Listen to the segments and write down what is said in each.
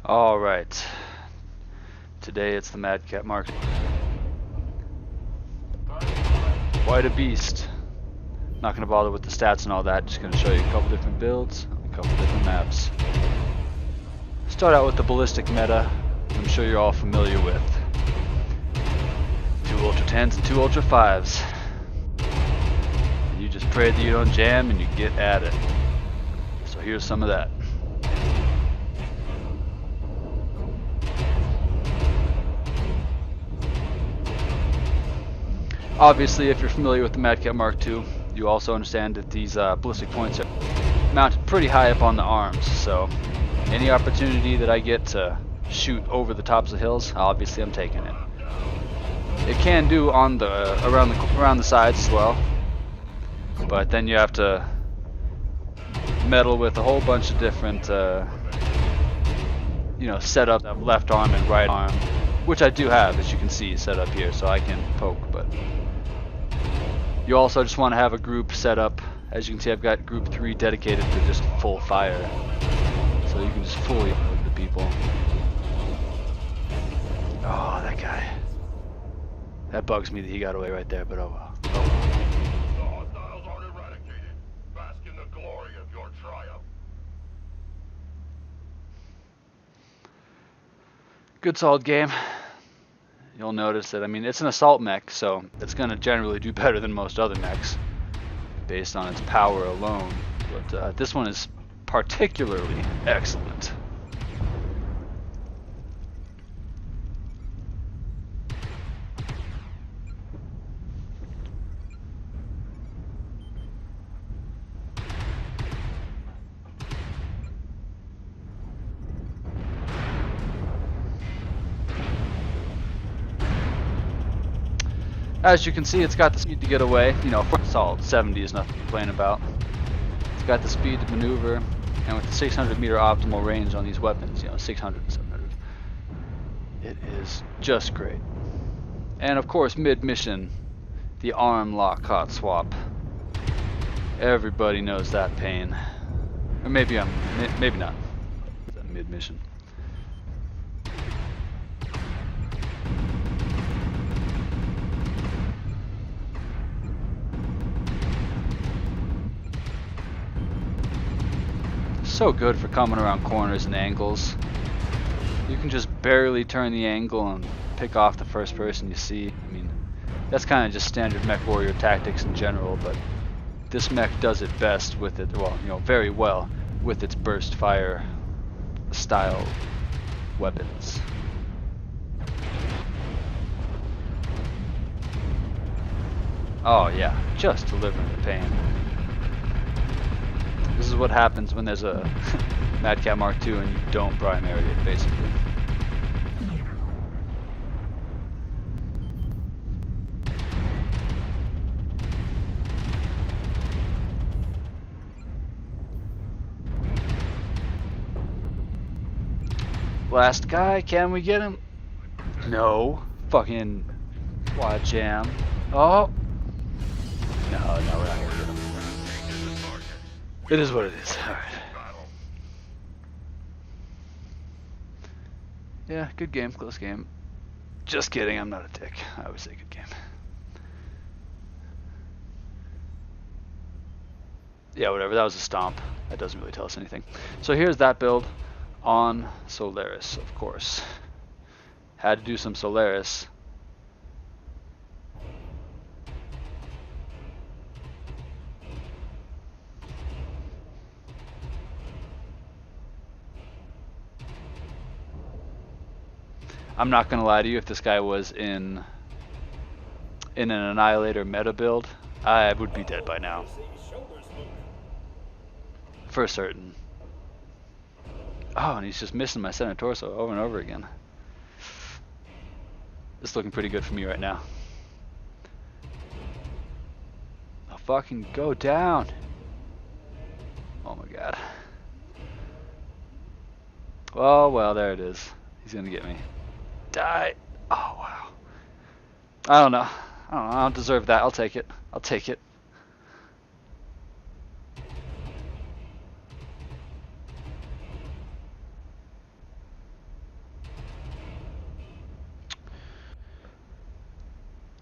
Alright. Today it's the Mad Cat Mark. Quite a beast. Not going to bother with the stats and all that, just going to show you a couple different builds, a couple different maps. Start out with the ballistic meta, I'm sure you're all familiar with. 2 Ultra 10s and 2 Ultra 5s. You just pray that you don't jam and you get at it. So here's some of that. Obviously, if you're familiar with the Mad Cat Mark II, you also understand that these ballistic points are mounted pretty high up on the arms, so any opportunity that I get to shoot over the tops of hills, obviously I'm taking it. It can do on the around the sides as well, but then you have to meddle with a whole bunch of different setup, left arm and right arm, which I do have, as you can see, set up here, so I can poke. But you also just want to have a group set up. As you can see, I've got group 3 dedicated to just full fire, so you can just fully load the people. Oh, that guy. That bugs me that he got away right there, but oh well. Good solid game. You'll notice that, I mean, it's an assault mech, so it's going to generally do better than most other mechs based on its power alone, but this one is particularly excellent. As you can see, it's got the speed to get away. You know, for solid 70 is nothing to complain about. It's got the speed to maneuver, and with the 600 meter optimal range on these weapons, 600 and 700, it is just great. And of course, mid-mission, the arm lock hot swap. Everybody knows that pain. Or maybe not. Mid-mission. So good for coming around corners and angles. You can just barely turn the angle and pick off the first person you see. I mean, that's kind of just standard Mechwarrior tactics in general, but this mech does it best with it, well, very well with its burst fire style weapons. Oh yeah, just delivering the pain. This is what happens when there's a Mad Cat Mark II and you don't primary it, basically. Last guy, can we get him? No. Fucking quad jam. Oh! No, we're not gonna get him. It is what it is. Alright. Yeah, good game, close game. Just kidding, I'm not a dick. I always say good game. Yeah, whatever, that was a stomp. That doesn't really tell us anything. So here's that build on Solaris, of course. Had to do some Solaris. I'm not gonna lie to you, if this guy was in an Annihilator meta build, I would be dead by now. For certain. Oh, and he's just missing my center torso over and over again. It's looking pretty good for me right now. I'll fucking go down. Oh my god. Well, there it is. He's gonna get me. Die. Oh wow. I don't know. I don't deserve that. I'll take it. I'll take it.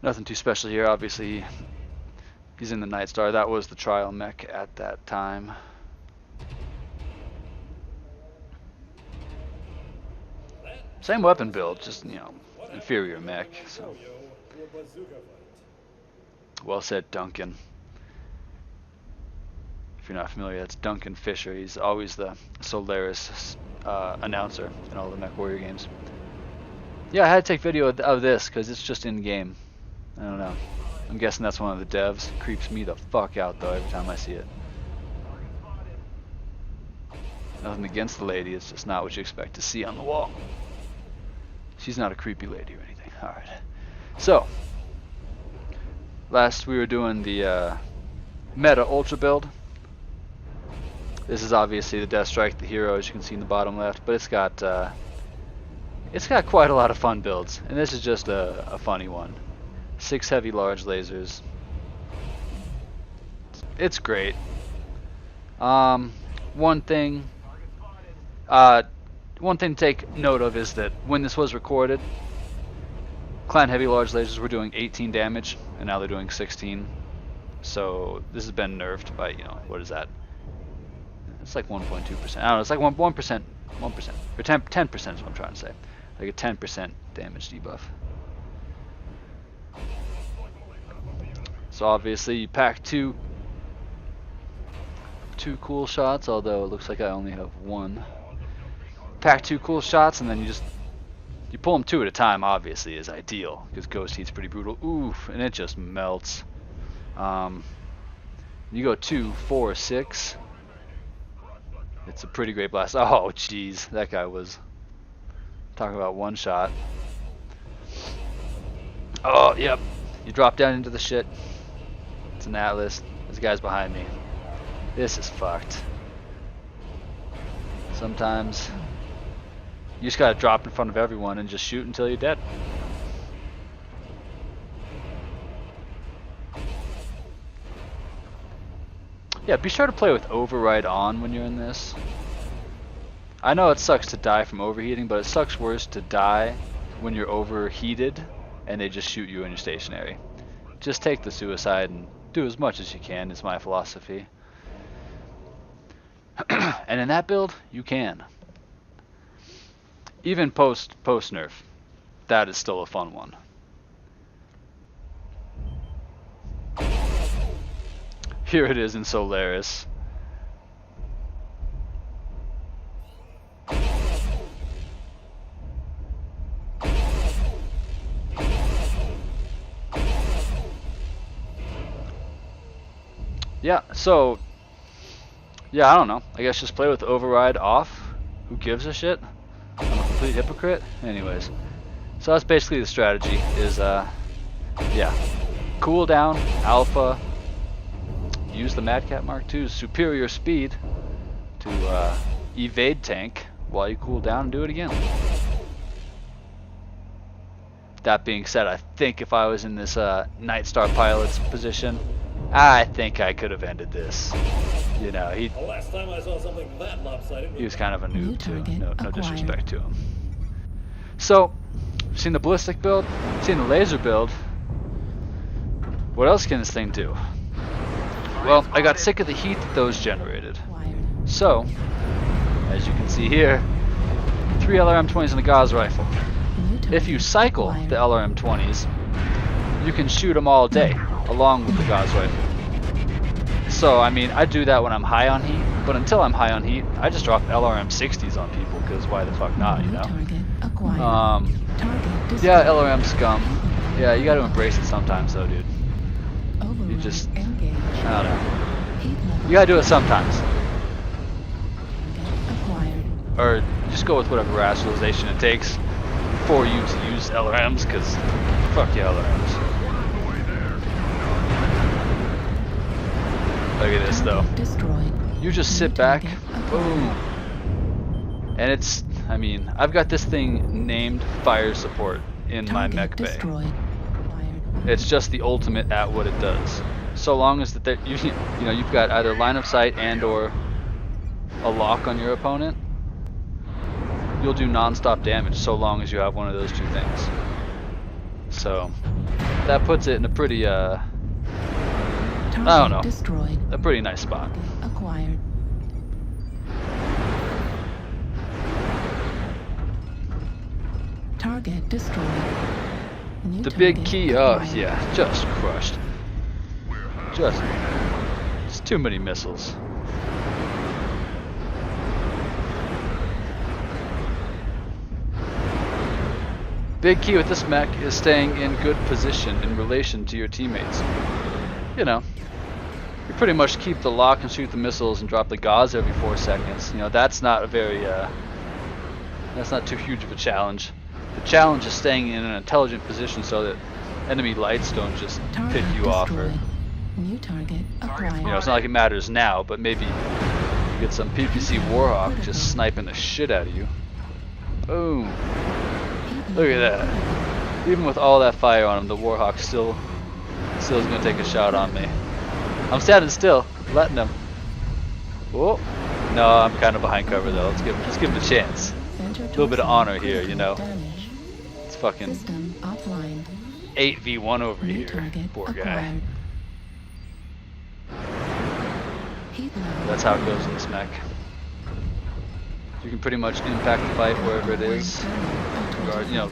Nothing too special here. Obviously, he's in the Night Star. That was the trial mech at that time. Same weapon build, just, you know, inferior mech. So, well said, Duncan. If you're not familiar, that's Duncan Fisher. He's always the Solaris announcer in all the Mechwarrior games. Yeah, I had to take video of this because it's just in game. I don't know. I'm guessing that's one of the devs. Creeps me the fuck out though every time I see it. Nothing against the lady, it's just not what you expect to see on the wall. She's not a creepy lady or anything. Alright. So, last we were doing the meta ultra build. This is obviously the Death Strike, the hero, as you can see in the bottom left, but it's got quite a lot of fun builds, and this is just a funny one. 6 heavy large lasers. It's great. One thing to take note of is that when this was recorded, Clan heavy large lasers were doing 18 damage, and now they're doing 16. So this has been nerfed by, you know, what is that? It's like 1.2%. I don't know. It's like 1%, 1%, or 10% is what I'm trying to say. Like a 10% damage debuff. So obviously you pack two cool shots, although it looks like I only have one. Pack 2 cool shots, and then you pull them 2 at a time. Obviously is ideal because Ghost Heat's pretty brutal. Oof, and it just melts. You go 2, 4, 6. It's a pretty great blast. Oh jeez, that guy was talking about one shot. Oh yep, you drop down into the shit. It's an Atlas. This guy's behind me. This is fucked. Sometimes you just gotta drop in front of everyone and just shoot until you're dead. Yeah, be sure to play with override on when you're in this. I know it sucks to die from overheating, but it sucks worse to die when you're overheated and they just shoot you when you're stationary. Just take the suicide and do as much as you can, is my philosophy. And in that build, you can. Even post nerf, that is still a fun one. Here it is in Solaris. Yeah, so yeah, I don't know. I guess just play with override off. Who gives a shit? I'm a complete hypocrite. Anyways, so that's basically the strategy. Is yeah, cool down, alpha. Use the Madcat Mark II's superior speed to evade tank while you cool down and do it again. That being said, I think if I was in this Night Star pilot's position, I think I could have ended this. You know, last time I saw something that lopsided, he was kind of a noob too. No disrespect to him. So, seen the ballistic build, seen the laser build. What else can this thing do? Well, I got sick of the heat that those generated. So, as you can see here, 3 LRM-20s and a Gauss rifle. If you cycle the LRM-20s, you can shoot them all day, along with the Gauss rifle. So, I mean, I do that when I'm high on heat, but until I'm high on heat, I just drop LRM-60s on people, because why the fuck not, you know? Yeah, LRM scum. Yeah, you gotta embrace it sometimes though, dude. You just, I don't know. You gotta do it sometimes. Or just go with whatever rationalization it takes for you to use LRMs, because fuck yeah, LRMs. Look at this though. You just sit back, boom. And it's, I mean, I've got this thing named Fire Support in my mech bay. It's just the ultimate at what it does. So long as that you know, you've got either line of sight and or a lock on your opponent, you'll do non-stop damage so long as you have one of those two things. So that puts it in a pretty I don't know, Destroyed. a pretty nice spot. Acquired. Target destroyed. New The big target key, acquired. yeah, just crushed. Just too many missiles. Big key with this mech is staying in good position in relation to your teammates. You know, you pretty much keep the lock and shoot the missiles and drop the gauze every 4 seconds. You know, that's not a very, that's not too huge of a challenge. The challenge is staying in an intelligent position so that enemy lights don't just pick you off. Or, New target acquired. you know, it's not like it matters now, but maybe you get some PPC Warhawk just sniping the shit out of you. Boom. Look at that. Even with all that fire on him, the Warhawk still is going to take a shot on me. I'm standing still, letting him. Oh, no, I'm kind of behind cover though. Let's give him a chance. A little bit of honor here, you know. It's fucking 8v1 over here, poor guy. That's how it goes in this mech. You can pretty much impact the fight wherever it is,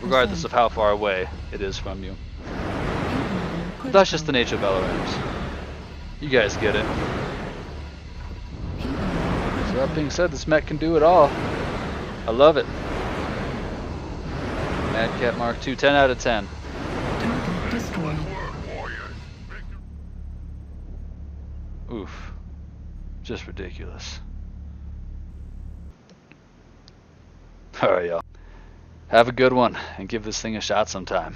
regardless of how far away it is from you. But that's just the nature of LRMs. You guys get it. So that being said, this mech can do it all. I love it. Mad Cat Mark II, 10 out of 10. Target destroyed. Oof. Just ridiculous. Alright, y'all. Have a good one, and give this thing a shot sometime.